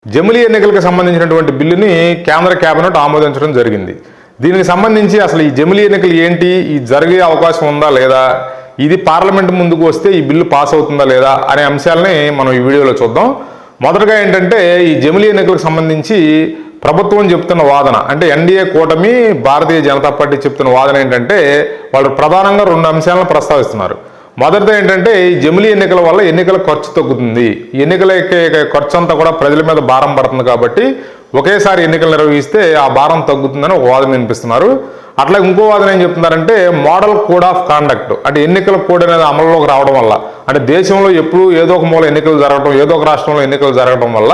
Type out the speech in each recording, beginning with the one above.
జమిలీ ఎన్నికలకు సంబంధించినటువంటి బిల్లుని కేంద్ర కేబినెట్ ఆమోదించడం జరిగింది. దీనికి సంబంధించి అసలు ఈ జమిలీ ఎన్నికలు ఏంటి, ఈ జరిగే అవకాశం ఉందా లేదా, ఇది పార్లమెంట్ ముందుకు వస్తే ఈ బిల్లు పాస్ అవుతుందా లేదా అనే అంశాలని మనం ఈ వీడియోలో చూద్దాం. మొదటగా ఏంటంటే ఈ జమిలీ ఎన్నికలకు సంబంధించి ప్రభుత్వం చెప్తున్న వాదన, అంటే ఎన్డీఏ కూటమి భారతీయ జనతా పార్టీ చెప్తున్న వాదన ఏంటంటే వాళ్ళు ప్రధానంగా రెండు అంశాలను ప్రస్తావిస్తున్నారు. మొదటిది ఏంటంటే ఈ జమిలీ ఎన్నికల వల్ల ఎన్నికల ఖర్చు తగ్గుతుంది, ఎన్నికల ఖర్చు అంతా కూడా ప్రజల మీద భారం పడుతుంది కాబట్టి ఒకేసారి ఎన్నికలు నిర్వహిస్తే ఆ భారం తగ్గుతుందని ఒక వాదన వినిపిస్తున్నారు. అట్లా ఇంకో వాదన ఏం చెప్తున్నారంటే మోడల్ కోడ్ ఆఫ్ కాండక్ట్, అంటే ఎన్నికల కోడ్ అనేది అమల్లోకి రావడం వల్ల, అంటే దేశంలో ఎప్పుడు ఏదో ఒక మూల ఎన్నికలు జరగడం, ఏదో ఒక రాష్ట్రంలో ఎన్నికలు జరగడం వల్ల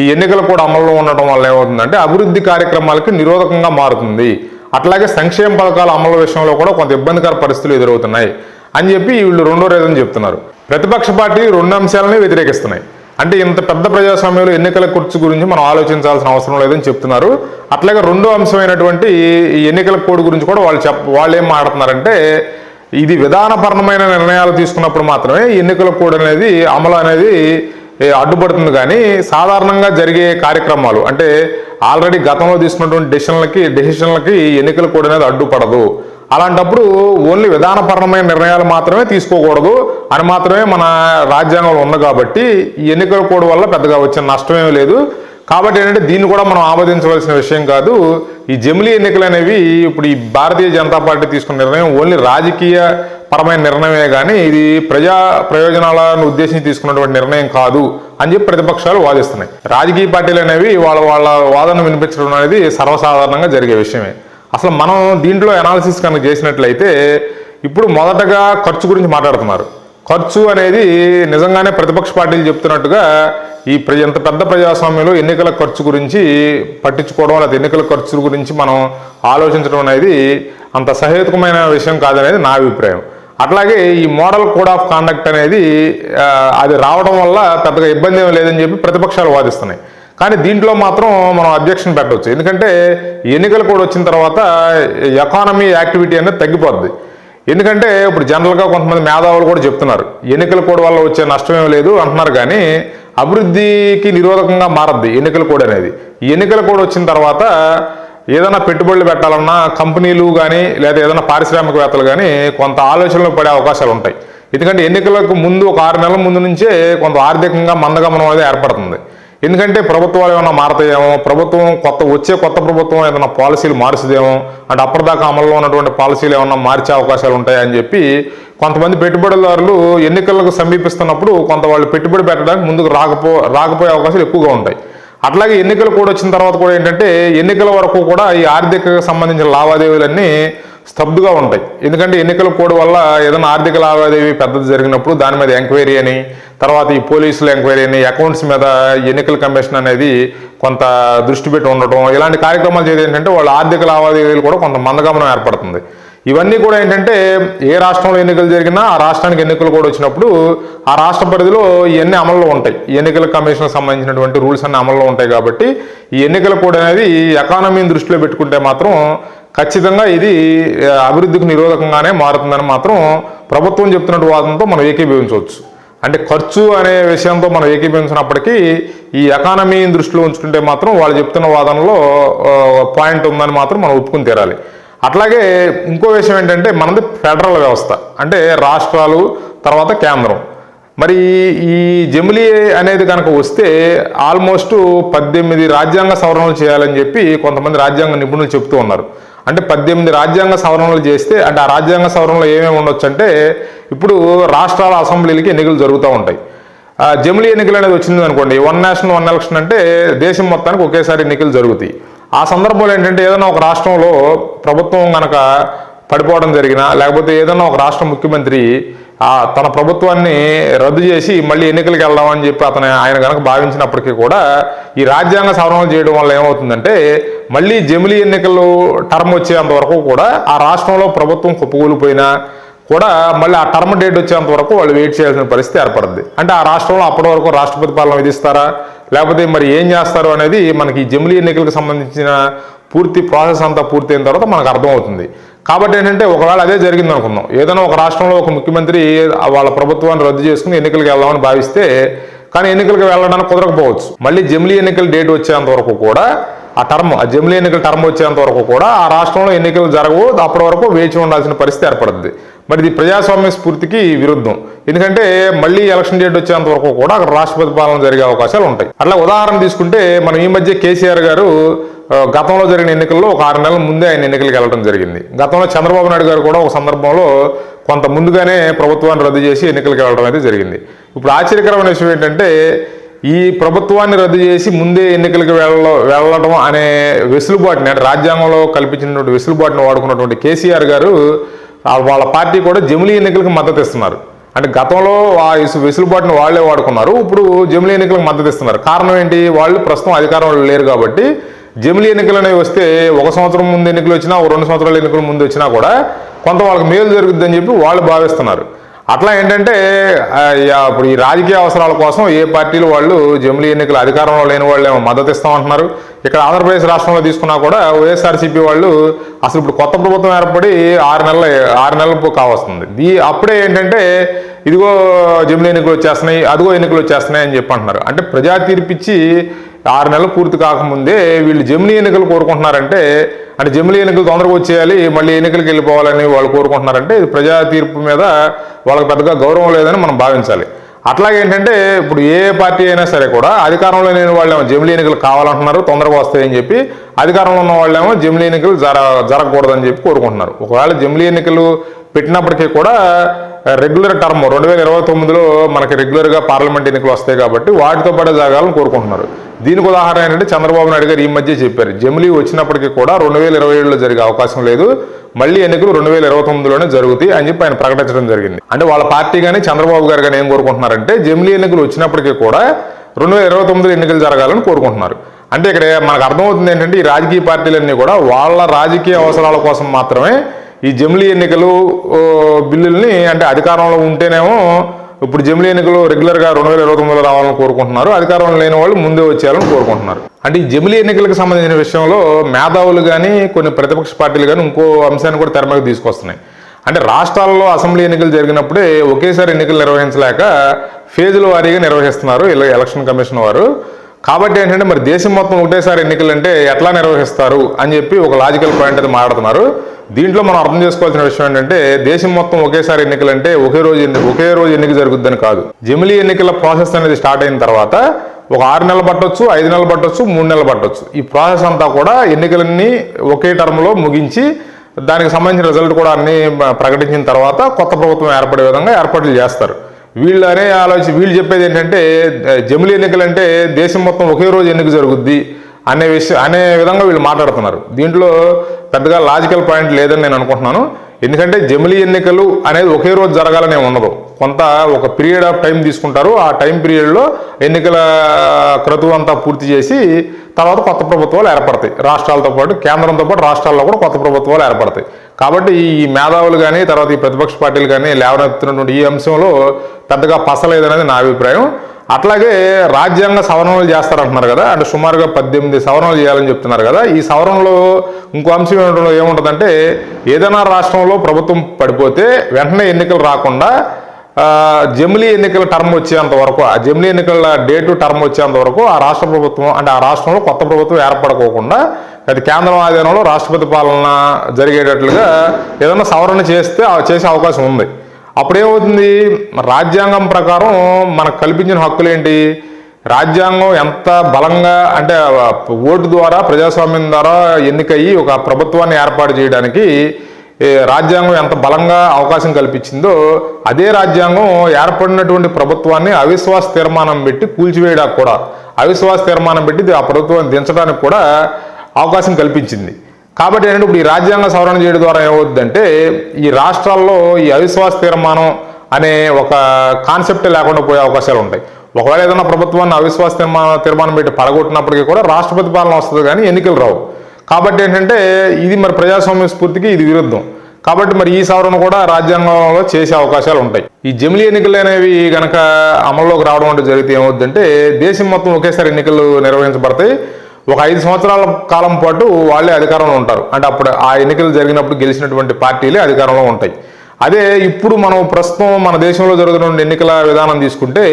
ఈ ఎన్నికలు కూడా అమల్లో ఉండటం వల్ల ఏమవుతుందంటే అభివృద్ధి కార్యక్రమాలకి నిరోధకంగా మారుతుంది. అట్లాగే సంక్షేమ పథకాల అమలు విషయంలో కూడా కొంత ఇబ్బందికర పరిస్థితులు ఎదురవుతున్నాయి అని చెప్పి వీళ్ళు రెండో రీజన్ చెప్తున్నారు. ప్రతిపక్ష పార్టీ రెండు అంశాలని వ్యతిరేకిస్తున్నాయి. అంటే ఇంత పెద్ద ప్రజాస్వామ్యంలో ఎన్నికల ఖర్చు గురించి మనం ఆలోచించాల్సిన అవసరం లేదని చెప్తున్నారు. అట్లాగే రెండో అంశమైనటువంటి ఈ ఎన్నికల కోడ్ గురించి కూడా వాళ్ళు ఏం మాట్లాడుతున్నారంటే ఇది విధానపరమైన నిర్ణయాలు తీసుకున్నప్పుడు మాత్రమే ఎన్నికల కోడ్ అనేది అమలు అనేది అడ్డుపడుతుంది, కానీ సాధారణంగా జరిగే కార్యక్రమాలు అంటే ఆల్రెడీ గతంలో తీసుకున్నటువంటి డెసిషన్లకి ఎన్నికల కోడ్ అనేది అడ్డుపడదు. అలాంటప్పుడు ఓన్లీ విధానపరమైన నిర్ణయాలు మాత్రమే తీసుకోకూడదు అని మాత్రమే మన రాజ్యాంగంలో ఉంది. కాబట్టి ఈ ఎన్నికల కోడ్ వల్ల పెద్దగా వచ్చిన నష్టమేమీ లేదు. కాబట్టి ఏంటంటే దీన్ని కూడా మనం ఆమోదించవలసిన విషయం కాదు. ఈ జమిలీ ఎన్నికలు అనేవి ఇప్పుడు ఈ భారతీయ జనతా పార్టీ తీసుకున్న నిర్ణయం ఓన్లీ రాజకీయ పరమైన నిర్ణయమే కానీ ఇది ప్రజా ప్రయోజనాలను ఉద్దేశించి తీసుకున్నటువంటి నిర్ణయం కాదు అని చెప్పి ప్రతిపక్షాలు వాదిస్తున్నాయి. రాజకీయ పార్టీలు అనేవి వాళ్ళ వాదన వినిపించడం అనేది సర్వసాధారణంగా జరిగే విషయమే. అసలు మనం దీంట్లో అనాలిసిస్ కనుక చేసినట్లయితే ఇప్పుడు మొదటగా ఖర్చు గురించి మాట్లాడుతున్నారు. ఖర్చు అనేది నిజంగానే ప్రతిపక్ష పార్టీలు చెప్తున్నట్టుగా ఈ ఇంత పెద్ద ప్రజాస్వామ్యంలో ఎన్నికల ఖర్చు గురించి పట్టించుకోవడం, లేదా ఎన్నికల ఖర్చు గురించి మనం ఆలోచించడం అనేది అంత సహేతుకమైన విషయం కాదనేది నా అభిప్రాయం. అట్లాగే ఈ మోడల్ కోడ్ ఆఫ్ కాండక్ట్ అనేది అది రావడం వల్ల పెద్దగా ఇబ్బంది ఏమీ లేదని చెప్పి ప్రతిపక్షాలు వాదిస్తున్నాయి. కానీ దీంట్లో మాత్రం మనం అబ్జెక్షన్ పెట్టవచ్చు. ఎందుకంటే ఎన్నికలు కూడా వచ్చిన తర్వాత ఎకానమీ యాక్టివిటీ అనేది తగ్గిపోద్ది. ఎందుకంటే ఇప్పుడు జనరల్గా కొంతమంది మేధావులు కూడా చెప్తున్నారు ఎన్నికల కోడ్ వల్ల వచ్చే నష్టమేమీ లేదు అంటున్నారు, కానీ అభివృద్ధికి నిరోధకంగా మారద్ది ఎన్నికల కోడ్ అనేది. ఈ ఎన్నికల కోడ్ వచ్చిన తర్వాత ఏదైనా పెట్టుబడులు పెట్టాలన్నా కంపెనీలు కానీ లేదా ఏదైనా పారిశ్రామికవేత్తలు కానీ కొంత ఆలోచనలు పడే అవకాశాలు ఉంటాయి. ఎందుకంటే ఎన్నికలకు ముందు ఒక 6 నెలల ముందు నుంచే కొంత ఆర్థికంగా మందగమనం అనేది ఏర్పడుతుంది. ఎందుకంటే ప్రభుత్వాలు ఏమైనా మారతాయేమో, వచ్చే కొత్త ప్రభుత్వం ఏదైనా పాలసీలు మారుస్తుందేమో, అంటే అప్పటిదాకా అమల్లో ఉన్నటువంటి పాలసీలు ఏమన్నా మార్చే అవకాశాలు ఉంటాయని చెప్పి కొంతమంది పెట్టుబడిదారులు ఎన్నికలకు సమీపిస్తున్నప్పుడు కొంత వాళ్ళు పెట్టుబడి పెట్టడానికి ముందుకు రాకపోయే అవకాశాలు ఎక్కువగా ఉంటాయి. అట్లాగే ఎన్నికలు కూడా వచ్చిన తర్వాత కూడా ఏంటంటే ఎన్నికల వరకు కూడా ఈ ఆర్థిక సంబంధించిన లావాదేవీలన్నీ స్తబ్దుగా ఉంటాయి. ఎందుకంటే ఎన్నికల కోడ్ వల్ల ఏదైనా ఆర్థిక లావాదేవీ పెద్దది జరిగినప్పుడు దాని మీద ఎంక్వైరీ అని, తర్వాత ఈ పోలీసుల ఎంక్వైరీ అని, అకౌంట్స్ మీద ఎన్నికల కమిషన్ అనేది కొంత దృష్టి పెట్టి ఉండటం, ఇలాంటి కార్యక్రమాలు చేసి ఏంటంటే వాళ్ళ ఆర్థిక లావాదేవీలు కూడా కొంత మందగమనం ఏర్పడుతుంది. ఇవన్నీ కూడా ఏంటంటే ఏ రాష్ట్రంలో ఎన్నికలు జరిగినా ఆ రాష్ట్రానికి ఎన్నికలు కూడా వచ్చినప్పుడు ఆ రాష్ట్ర పరిధిలో ఇవన్నీ అమల్లో ఉంటాయి. ఎన్నికల కమిషన్కి సంబంధించినటువంటి రూల్స్ అన్నీ అమల్లో ఉంటాయి. కాబట్టి ఈ ఎన్నికల కోడ్ అనేది ఎకానమీని దృష్టిలో పెట్టుకుంటే మాత్రం ఖచ్చితంగా ఇది అభివృద్ధికి నిరోధకంగానే మారుతుందని మాత్రం ప్రభుత్వం చెప్తున్నట్టు వాదనతో మనం ఏకీభవించవచ్చు. అంటే ఖర్చు అనే విషయంతో మనం ఏకీభవించినప్పటికీ ఈ ఎకానమీని దృష్టిలో ఉంచుకుంటే మాత్రం వాళ్ళు చెప్తున్న వాదనలో పాయింట్ ఉందని మాత్రం మనం ఒప్పుకుని తీరాలి. అట్లాగే ఇంకో విషయం ఏంటంటే మనది ఫెడరల్ వ్యవస్థ, అంటే రాష్ట్రాలు తర్వాత కేంద్రం. మరి ఈ జమిలీ అనేది కనుక వస్తే ఆల్మోస్ట్ 18 రాజ్యాంగ సవరణలు చేయాలని చెప్పి కొంతమంది రాజ్యాంగ నిపుణులు చెప్తూ ఉన్నారు. అంటే 18 రాజ్యాంగ సవరణలు చేస్తే, అంటే ఆ రాజ్యాంగ సవరణలో ఏమేమి ఉండొచ్చు అంటే ఇప్పుడు రాష్ట్రాల అసెంబ్లీలకి ఎన్నికలు జరుగుతూ ఉంటాయి. జమిలీ ఎన్నికలు అనేది వచ్చింది అనుకోండి, 1 నేషన్ 1 ఎలక్షన్ అంటే దేశం మొత్తానికి ఒకేసారి ఎన్నికలు జరుగుతాయి. ఆ సందర్భంలో ఏంటంటే ఏదైనా ఒక రాష్ట్రంలో ప్రభుత్వం కనుక పడిపోవడం జరిగినా, లేకపోతే ఏదైనా ఒక రాష్ట్ర ముఖ్యమంత్రి తన ప్రభుత్వాన్ని రద్దు చేసి మళ్ళీ ఎన్నికలకు వెళ్దామని చెప్పి ఆయన కనుక భావించినప్పటికీ కూడా ఈ రాజ్యాంగ సవరణలు చేయడం వల్ల ఏమవుతుందంటే మళ్ళీ జమిలీ ఎన్నికలు టర్మ్ వచ్చేంత వరకు కూడా ఆ రాష్ట్రంలో ప్రభుత్వం కుప్పకూలిపోయినా కూడా మళ్ళీ ఆ టర్మ్ డేట్ వచ్చేంత వరకు వాళ్ళు వెయిట్ చేయాల్సిన పరిస్థితి ఏర్పడుతుంది. అంటే ఆ రాష్ట్రంలో అప్పటి వరకు రాష్ట్రపతి పాలన విధిస్తారా లేకపోతే మరి ఏం చేస్తారు అనేది మనకి జమిలీ ఎన్నికలకు సంబంధించిన పూర్తి ప్రాసెస్ అంతా పూర్తయిన తర్వాత మనకు అర్థమవుతుంది. కాబట్టి ఏంటంటే ఒకవేళ అదే జరిగింది అనుకుందాం, ఏదైనా ఒక రాష్ట్రంలో ఒక ముఖ్యమంత్రి వాళ్ళ ప్రభుత్వాన్ని రద్దు చేసుకుని ఎన్నికలకు వెళ్దామని భావిస్తే కానీ ఎన్నికలకు వెళ్ళడానికి కుదరకపోవచ్చు. మళ్ళీ జమిలీ ఎన్నికల డేట్ వచ్చేంత వరకు కూడా ఆ జమిలీ ఎన్నికల టర్మ్ వచ్చేంత వరకు కూడా ఆ రాష్ట్రంలో ఎన్నికలు జరగవు. అప్పటి వరకు వేచి ఉండాల్సిన పరిస్థితి ఏర్పడుతుంది. మరి ఇది ప్రజాస్వామ్య స్ఫూర్తికి విరుద్ధం. ఎందుకంటే మళ్ళీ ఎలక్షన్ డేట్ వచ్చేంత వరకు కూడా అక్కడ రాష్ట్రపతి పాలన జరిగే అవకాశాలు ఉంటాయి. అట్లా ఉదాహరణ తీసుకుంటే మనం ఈ మధ్య కేసీఆర్ గారు గతంలో జరిగిన ఎన్నికల్లో ఒక 6 నెలల ముందే ఆయన ఎన్నికలకు వెళ్ళడం జరిగింది. గతంలో చంద్రబాబు నాయుడు గారు కూడా ఒక సందర్భంలో కొంత ముందుగానే ప్రభుత్వాన్ని రద్దు చేసి ఎన్నికలకు వెళ్ళడం అయితే జరిగింది. ఇప్పుడు ఆశ్చర్యకరమైన విషయం ఏంటంటే ఈ ప్రభుత్వాన్ని రద్దు చేసి ముందే ఎన్నికలకు వెళ్ళడం అనే వెసులుబాటుని, అంటే రాజ్యాంగంలో కల్పించినటువంటి వెసులుబాటుని వాడుకున్నటువంటి కేసీఆర్ గారు వాళ్ళ పార్టీ కూడా జమిలీ ఎన్నికలకు మద్దతు ఇస్తున్నారు. అంటే గతంలో ఆ వెసులుబాటుని వాళ్లే వాడుకున్నారు, ఇప్పుడు జమిలీ ఎన్నికలకు మద్దతు ఇస్తున్నారు. కారణం ఏంటి? వాళ్ళు ప్రస్తుతం అధికారంలో లేరు కాబట్టి జమిలీ ఎన్నికలు అనేవి వస్తే 1 సంవత్సరం ముందు ఎన్నికలు వచ్చినా, 2 సంవత్సరాల ఎన్నికల ముందు వచ్చినా కూడా కొంత వాళ్ళకి మేలు జరుగుతుందని చెప్పి వాళ్ళు భావిస్తున్నారు. అట్లా ఏంటంటే ఇప్పుడు ఈ రాజకీయ అవసరాల కోసం ఏ పార్టీలు వాళ్ళు జమిలీ ఎన్నికలు అధికారంలో లేని వాళ్ళు ఏమో మద్దతు ఇస్తామంటున్నారు. ఇక్కడ ఆంధ్రప్రదేశ్ రాష్ట్రంలో తీసుకున్నా కూడా వైఎస్ఆర్సీపీ వాళ్ళు అసలు ఇప్పుడు కొత్త ప్రభుత్వం ఏర్పడి 6 నెలలు కావస్తుంది. అప్పుడే ఏంటంటే ఇదిగో జమిలీ ఎన్నికలు వచ్చేస్తున్నాయి, అదిగో ఎన్నికలు వచ్చేస్తున్నాయి అని చెప్పి అంటున్నారు. అంటే ప్రజా తీర్పిచ్చి 6 నెలలు పూర్తి కాకముందే వీళ్ళు జమిలీ ఎన్నికలు కోరుకుంటున్నారంటే, అంటే జమిలీ ఎన్నికలు తొందరగా వచ్చేయాలి, మళ్ళీ ఎన్నికలకు వెళ్ళిపోవాలని వాళ్ళు కోరుకుంటున్నారంటే ఇది ప్రజా తీర్పు మీద వాళ్ళకి పెద్దగా గౌరవం లేదని మనం భావించాలి. అట్లాగే ఏంటంటే ఇప్పుడు ఏ పార్టీ అయినా సరే కూడా అధికారంలో లేని వాళ్ళేమో జమిలీ ఎన్నికలు కావాలంటున్నారు, తొందరగా వస్తాయని చెప్పి, అధికారంలో ఉన్న వాళ్ళేమో జమిలీ ఎన్నికలు జరగకూడదని చెప్పి కోరుకుంటున్నారు. ఒకవేళ జమిలీ ఎన్నికలు పెట్టినప్పటికీ కూడా రెగ్యులర్ టర్మ్ 2029లో మనకి రెగ్యులర్గా పార్లమెంట్ ఎన్నికలు వస్తాయి కాబట్టి వాటితో పాటు జరగాలని కోరుకుంటున్నారు. దీనికి ఉదాహరణ ఏంటంటే చంద్రబాబు నాయుడు గారు ఈ మధ్య చెప్పారు, జమిలీ వచ్చినప్పటికీ కూడా 2027లో జరిగే అవకాశం లేదు, మళ్ళీ ఎన్నికలు 2029లోనే జరుగుతాయి అని చెప్పి ఆయన ప్రకటించడం జరిగింది. అంటే వాళ్ళ పార్టీ కానీ చంద్రబాబు గారు కానీ ఏం కోరుకుంటున్నారంటే జమిలీ ఎన్నికలు వచ్చినప్పటికీ కూడా 2029లో ఎన్నికలు జరగాలని కోరుకుంటున్నారు. అంటే ఇక్కడ మనకు అర్థమవుతుంది ఏంటంటే ఈ రాజకీయ పార్టీలన్నీ కూడా వాళ్ళ రాజకీయ అవసరాల కోసం మాత్రమే ఈ జమిలీ ఎన్నికలు బిల్లుల్ని, అంటే అధికారంలో ఉంటేనేమో ఇప్పుడు జమిలీ ఎన్నికలు రెగ్యులర్గా 2029లో రావాలని కోరుకుంటున్నారు, అధికారంలో లేని వాళ్ళు ముందే వచ్చేయాలని కోరుకుంటున్నారు. అంటే ఈ జమిలీ ఎన్నికలకు సంబంధించిన విషయంలో మేధావులు కానీ కొన్ని ప్రతిపక్ష పార్టీలు కానీ ఇంకో అంశాన్ని కూడా తెర మీద తీసుకొస్తున్నాయి. అంటే రాష్ట్రాల్లో అసెంబ్లీ ఎన్నికలు జరిగినప్పుడే ఒకేసారి ఎన్నికలు నిర్వహించలేక ఫేజుల వారీగా నిర్వహిస్తున్నారు ఎలక్షన్ కమిషన్ వారు. కాబట్టి ఏంటంటే మరి దేశం మొత్తం ఒకటేసారి ఎన్నికలు అంటే ఎట్లా నిర్వహిస్తారు అని చెప్పి ఒక లాజికల్ పాయింట్ అయితే మాట్లాడుతున్నారు. దీంట్లో మనం అర్థం చేసుకోవాల్సిన విషయం ఏంటంటే దేశం మొత్తం ఒకేసారి ఎన్నికలు అంటే ఒకే రోజు ఎన్నిక జరుగుద్దని కాదు. జమిలీ ఎన్నికల ప్రాసెస్ అనేది స్టార్ట్ అయిన తర్వాత ఒక 6 నెలలు పట్టొచ్చు, 5 నెలలు పట్టొచ్చు, 3 నెలలు పట్టొచ్చు. ఈ ప్రాసెస్ అంతా కూడా ఎన్నికలన్నీ ఒకే టర్మ్లో ముగించి దానికి సంబంధించిన రిజల్ట్ కూడా అన్ని ప్రకటించిన తర్వాత కొత్త ప్రభుత్వం ఏర్పడే విధంగా ఏర్పాట్లు చేస్తారు. వీళ్ళు చెప్పేది ఏంటంటే జమిలీ ఎన్నికలు అంటే దేశం మొత్తం ఒకే రోజు ఎన్నిక జరుగుద్ది అనే విధంగా వీళ్ళు మాట్లాడుతున్నారు. దీంట్లో పెద్దగా లాజికల్ పాయింట్ లేదని నేను అనుకుంటున్నాను. ఎందుకంటే జమిలీ ఎన్నికలు అనేది ఒకే రోజు జరగాలనే ఉండదు, కొంత ఒక పీరియడ్ ఆఫ్ టైం తీసుకుంటారు. ఆ టైం పీరియడ్లో ఎన్నికల క్రతువు అంతా పూర్తి చేసి తర్వాత కొత్త ప్రభుత్వాలు ఏర్పడతాయి. రాష్ట్రాలతో పాటు కేంద్రంతో పాటు రాష్ట్రాల్లో కూడా కొత్త ప్రభుత్వాలు ఏర్పడతాయి. కాబట్టి ఈ మేధావులు కానీ తర్వాత ఈ ప్రతిపక్ష పార్టీలు కానీ లేవనెత్తున్నటువంటి ఈ అంశంలో పెద్దగా పసలేదనేది నా అభిప్రాయం. అట్లాగే రాజ్యాంగ సవరణలు చేస్తారంటున్నారు కదా, అంటే సుమారుగా 18 సవరణలు చేయాలని చెప్తున్నారు కదా. ఈ సవరణలో ఇంకో అంశం ఏముంటుందంటే ఏదైనా రాష్ట్రంలో ప్రభుత్వం పడిపోతే వెంటనే ఎన్నికలు రాకుండా జమిలీ ఎన్నికల టర్మ్ వచ్చేంత వరకు, ఆ జమిలీ ఎన్నికల డేటు టర్మ్ వచ్చేంత వరకు ఆ రాష్ట్ర ప్రభుత్వం, అంటే ఆ రాష్ట్రంలో కొత్త ప్రభుత్వం ఏర్పడకోకుండా అది కేంద్రం ఆధీనంలో రాష్ట్రపతి పాలన జరిగేటట్లుగా ఏదైనా సవరణ చేసే అవకాశం ఉంది. అప్పుడేమవుతుంది, రాజ్యాంగం ప్రకారం మనకు కల్పించిన హక్కులు ఏంటి, రాజ్యాంగం ఎంత బలంగా అంటే ఓటు ద్వారా ప్రజాస్వామ్యం ద్వారా ఎన్నికయ్యి ఒక ప్రభుత్వాన్ని ఏర్పాటు చేయడానికి రాజ్యాంగం ఎంత బలంగా అవకాశం కల్పించిందో అదే రాజ్యాంగం ఏర్పడినటువంటి ప్రభుత్వాన్ని అవిశ్వాస తీర్మానం పెట్టి కూల్చివేయడానికి కూడా, అవిశ్వాస తీర్మానం పెట్టి ఆ ప్రభుత్వాన్ని దించడానికి కూడా అవకాశం కల్పించింది. కాబట్టి ఏంటంటే ఇప్పుడు ఈ రాజ్యాంగ సవరణ చేయడం ద్వారా ఏమవుతుందంటే ఈ రాష్ట్రాల్లో ఈ అవిశ్వాస తీర్మానం అనే ఒక కాన్సెప్ట్ లేకుండా పోయే అవకాశాలు ఉంటాయి. ఒకవేళ ఏదైనా ప్రభుత్వాన్ని అవిశ్వాస తీర్మానం పెట్టి పడగొట్టినప్పటికీ కూడా రాష్ట్రపతి పాలన వస్తుంది కానీ ఎన్నికలు రావు. కాబట్టి ఏంటంటే ఇది మరి ప్రజాస్వామ్య స్ఫూర్తికి ఇది విరుద్ధం. కాబట్టి మరి ఈ సవరణ కూడా రాజ్యాంగంలో చేసే అవకాశాలు ఉంటాయి. ఈ జమిలీ ఎన్నికలు అనేవి కనుక అమల్లోకి రావడం అంటే జరిగితే ఏమవుతుందంటే దేశం మొత్తం ఒకేసారి ఎన్నికలు నిర్వహించబడతాయి. ఒక 5 సంవత్సరాల కాలం పాటు వాళ్ళే అధికారంలో ఉంటారు. అంటే అప్పుడు ఆ ఎన్నికలు జరిగినప్పుడు గెలిచినటువంటి పార్టీలే అధికారంలో ఉంటాయి. అదే ఇప్పుడు మనం ప్రస్తుతం మన దేశంలో జరుగుతున్న ఎన్నికల విధానం తీసుకుంటే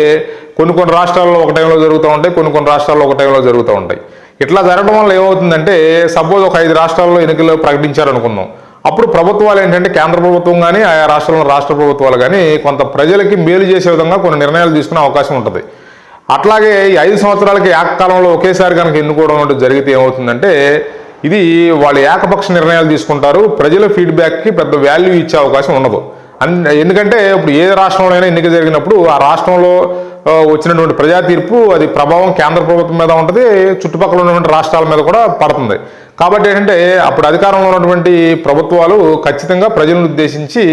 కొన్ని రాష్ట్రాల్లో ఒక టైంలో జరుగుతూ ఉంటాయి, కొన్ని రాష్ట్రాల్లో ఒక టైంలో జరుగుతూ ఉంటాయి. ఇట్లా జరగడం వల్ల ఏమవుతుందంటే సపోజ్ ఒక 5 రాష్ట్రాల్లో ఎన్నికలు ప్రకటించారనుకుందాం. అప్పుడు ప్రభుత్వాలు ఏంటంటే కేంద్ర ప్రభుత్వం కానీ ఆయా రాష్ట్రంలో రాష్ట్ర ప్రభుత్వాలు కానీ కొంత ప్రజలకి మేలు చేసే విధంగా కొన్ని నిర్ణయాలు తీసుకునే అవకాశం ఉంటుంది. అట్లాగే ఈ 5 సంవత్సరాలకి ఏకకాలంలో ఒకేసారి కనుక ఎన్నుకోవడం జరిగితే ఏమవుతుందంటే ఇది వాళ్ళు ఏకపక్ష నిర్ణయాలు తీసుకుంటారు. ప్రజల ఫీడ్బ్యాక్కి పెద్ద వాల్యూ ఇచ్చే అవకాశం ఉండదు. ఎందుకంటే ఇప్పుడు ఏ రాష్ట్రంలో అయినా ఎన్నిక జరిగినప్పుడు ఆ రాష్ట్రంలో వచ్చినటువంటి ప్రజా తీర్పు అది ప్రభావం కేంద్ర ప్రభుత్వం మీద ఉంటుంది, చుట్టుపక్కల ఉన్నటువంటి రాష్ట్రాల మీద కూడా పడుతుంది. కాబట్టి ఏంటంటే అప్పుడు అధికారంలో ఉన్నటువంటి ప్రభుత్వాలు ఖచ్చితంగా ప్రజలను ఉద్దేశించి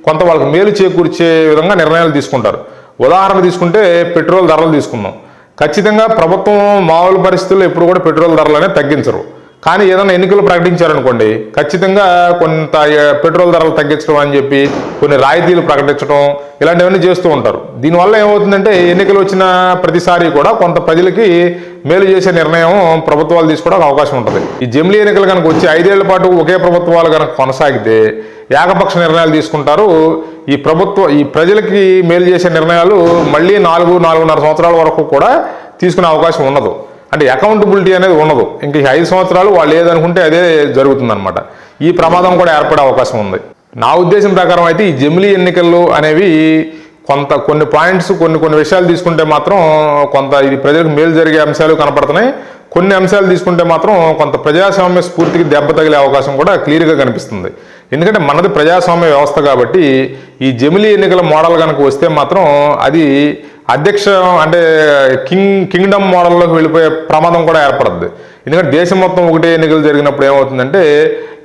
కొంత వాళ్ళకి మేలు చేకూర్చే విధంగా నిర్ణయాలు తీసుకుంటారు. ఉదాహరణ తీసుకుంటే పెట్రోల్ ధరలు తీసుకుందాం. ఖచ్చితంగా ప్రభుత్వం మామూలు పరిస్థితుల్లో ఎప్పుడు కూడా పెట్రోల్ ధరలు అనేది తగ్గించరు. కానీ ఏదైనా ఎన్నికలు ప్రకటించారనుకోండి, ఖచ్చితంగా కొంత పెట్రోల్ ధరలు తగ్గించడం అని చెప్పి కొన్ని రాయితీలు ప్రకటించడం ఇలాంటివన్నీ చేస్తూ ఉంటారు. దీనివల్ల ఏమవుతుందంటే ఎన్నికలు వచ్చిన ప్రతిసారి కూడా కొంత ప్రజలకి మేలు చేసే నిర్ణయం ప్రభుత్వాలు తీసుకోవడానికి అవకాశం ఉంటుంది. ఈ జమిలీ ఎన్నికలు కనుక వచ్చి 5 ఏళ్ల పాటు ఒకే ప్రభుత్వాలు కనుక కొనసాగితే ఏకపక్ష నిర్ణయాలు తీసుకుంటారు. ఈ ప్రజలకి మేలు చేసే నిర్ణయాలు మళ్ళీ 4-4.5 సంవత్సరాల వరకు కూడా తీసుకునే అవకాశం ఉండదు. అంటే అకౌంటబిలిటీ అనేది ఉండదు. ఇంక 5 సంవత్సరాలు వాళ్ళు ఏదనుకుంటే అదే జరుగుతుందన్నమాట. ఈ ప్రమాదం కూడా ఏర్పడే అవకాశం ఉంది. నా ఉద్దేశం ప్రకారం అయితే ఈ జమిలీ ఎన్నికలు అనేవి కొన్ని పాయింట్స్ కొన్ని విషయాలు తీసుకుంటే మాత్రం కొంత ఇది ప్రజలకు మేలు జరిగే అంశాలు కనపడుతున్నాయి. కొన్ని అంశాలు తీసుకుంటే మాత్రం కొంత ప్రజాస్వామ్య స్ఫూర్తికి దెబ్బ తగిలే అవకాశం కూడా క్లియర్గా కనిపిస్తుంది. ఎందుకంటే మనది ప్రజాస్వామ్య వ్యవస్థ కాబట్టి ఈ జమిలీ ఎన్నికల మోడల్ కనుక వస్తే మాత్రం అది అంటే కింగ్డమ్ మోడల్లోకి వెళ్ళిపోయే ప్రమాదం కూడా ఏర్పడుతుంది. ఎందుకంటే దేశం మొత్తం ఒకటే ఎన్నికలు జరిగినప్పుడు ఏమవుతుందంటే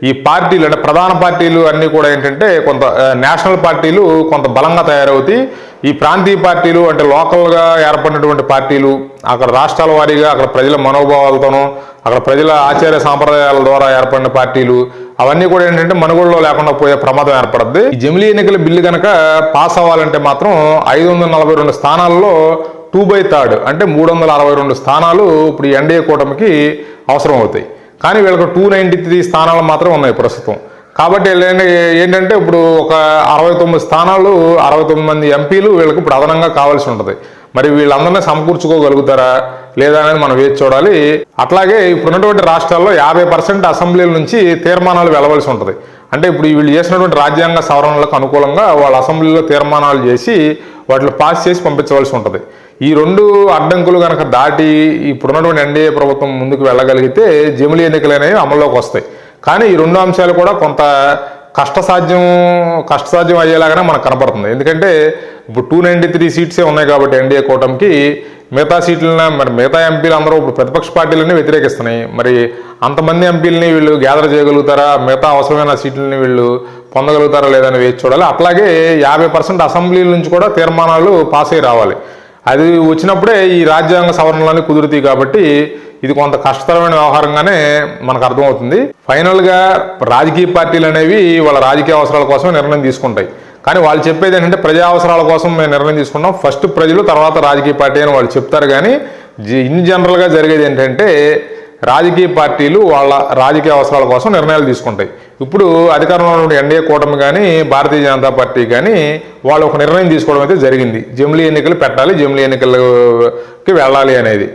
ఈ పార్టీలు అంటే ప్రధాన పార్టీలు అన్నీ కూడా ఏంటంటే కొంత నేషనల్ పార్టీలు కొంత బలంగా తయారవుతాయి. ఈ ప్రాంతీయ పార్టీలు అంటే లోకల్గా ఏర్పడినటువంటి పార్టీలు అక్కడ రాష్ట్రాల వారీగా అక్కడ ప్రజల మనోభావాలతోనూ అక్కడ ప్రజల ఆచార్య సాంప్రదాయాల ద్వారా ఏర్పడిన పార్టీలు అవన్నీ కూడా ఏంటంటే మనుగోడులో లేకుండా పోయే ప్రమాదం ఏర్పడుద్ది. ఈ జమిలీ ఎన్నికల బిల్లు కనుక పాస్ అవ్వాలంటే మాత్రం 542 స్థానాల్లో 2/3 అంటే 362 స్థానాలు ఇప్పుడు ఎన్డీఏ కూటమికి అవసరం అవుతాయి. కానీ వీళ్ళకి 293 స్థానాలు మాత్రం ఉన్నాయి ప్రస్తుతం. కాబట్టి ఏంటంటే ఇప్పుడు ఒక 69 స్థానాలు 69 మంది ఎంపీలు వీళ్ళకి ఇప్పుడు అదనంగా కావాల్సి ఉంటుంది. మరి వీళ్ళందరినీ సమకూర్చుకోగలుగుతారా లేదా అనేది మనం వేచి చూడాలి. అట్లాగే ఇప్పుడున్నటువంటి రాష్ట్రాల్లో 50% అసెంబ్లీల నుంచి తీర్మానాలు వెళ్లవలసి ఉంటుంది. అంటే ఇప్పుడు వీళ్ళు చేసినటువంటి రాజ్యాంగ సవరణలకు అనుకూలంగా వాళ్ళ అసెంబ్లీలో తీర్మానాలు చేసి వాటిని పాస్ చేసి పంపించవలసి ఉంటుంది. ఈ 2 అడ్డంకులు కనుక దాటి ఇప్పుడున్నటువంటి ఎన్డీఏ ప్రభుత్వం ముందుకు వెళ్ళగలిగితే జమిలీ ఎన్నికలు అనేవి అమల్లోకి వస్తాయి. కానీ ఈ 2 అంశాలు కూడా కొంత కష్టసాధ్యం అయ్యేలాగానే మనకు కనపడుతుంది. ఎందుకంటే ఇప్పుడు 293 సీట్సే ఉన్నాయి కాబట్టి ఎన్డీఏ కూటమికి మిగతా సీట్లన మిగతా ఎంపీలు అందరూ ఇప్పుడు ప్రతిపక్ష పార్టీలన్నీ వ్యతిరేకిస్తున్నాయి. మరి అంతమంది ఎంపీలని వీళ్ళు గ్యాదర్ చేయగలుగుతారా, మిగతా అవసరమైన సీట్లని వీళ్ళు పొందగలుగుతారా లేదని వేచి చూడాలి. అట్లాగే 50% అసెంబ్లీల నుంచి కూడా తీర్మానాలు పాస్ అయ్యి రావాలి. అది వచ్చినప్పుడే ఈ రాజ్యాంగ సవరణలన్నీ కుదురుతాయి. కాబట్టి ఇది కొంత కష్టతరమైన వ్యవహారంగానే మనకు అర్థమవుతుంది. ఫైనల్గా రాజకీయ పార్టీలు అనేవి వాళ్ళ రాజకీయ అవసరాల కోసమే నిర్ణయం తీసుకుంటాయి. కానీ వాళ్ళు చెప్పేది ఏంటంటే ప్రజా అవసరాల కోసం మేము నిర్ణయం తీసుకున్నాం, ఫస్ట్ ప్రజలు తర్వాత రాజకీయ పార్టీ అని వాళ్ళు చెప్తారు. కానీ ఇన్ జనరల్గా జరిగేది ఏంటంటే రాజకీయ పార్టీలు వాళ్ళ రాజకీయ అవసరాల కోసం నిర్ణయాలు తీసుకుంటాయి. ఇప్పుడు అధికారంలో ఉన్న ఎన్డీఏ కూటమి కానీ భారతీయ జనతా పార్టీ కానీ వాళ్ళు ఒక నిర్ణయం తీసుకోవడం అయితే జరిగింది. జమిలీ ఎన్నికలు పెట్టాలి, జమిలీ ఎన్నికలకి వెళ్ళాలి అనేది.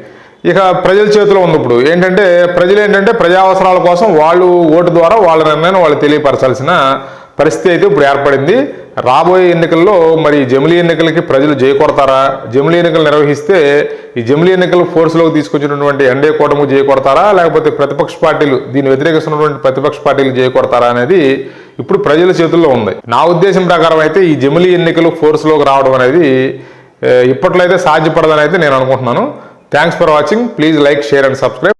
ఇక ప్రజల చేతిలో ఉంది. ఇప్పుడు ఏంటంటే ప్రజలు ప్రజా అవసరాల కోసం వాళ్ళు ఓటు ద్వారా వాళ్ళ నిర్ణయాన్ని వాళ్ళు తెలియపరచాల్సిన పరిస్థితి అయితే ఇప్పుడు ఏర్పడింది. రాబోయే ఎన్నికల్లో మరి జమిలీ ఎన్నికలకి ప్రజలు జై కొడతారా, జమిలీ ఎన్నికలు నిర్వహిస్తే ఈ జమిలీ ఎన్నికలు ఫోర్స్లోకి తీసుకొచ్చినటువంటి ఎన్డీఏ కూటమి జై కొడతారా, లేకపోతే ప్రతిపక్ష పార్టీలు దీన్ని వ్యతిరేకిస్తున్నటువంటి ప్రతిపక్ష పార్టీలు జై కొడతారా అనేది ఇప్పుడు ప్రజల చేతుల్లో ఉంది. నా ఉద్దేశం ప్రకారం అయితే ఈ జమిలీ ఎన్నికలు ఫోర్స్లోకి రావడం అనేది ఇప్పట్లో అయితే సాధ్యపడదని అయితే నేను అనుకుంటున్నాను. Thanks for watching. Please like, share and subscribe.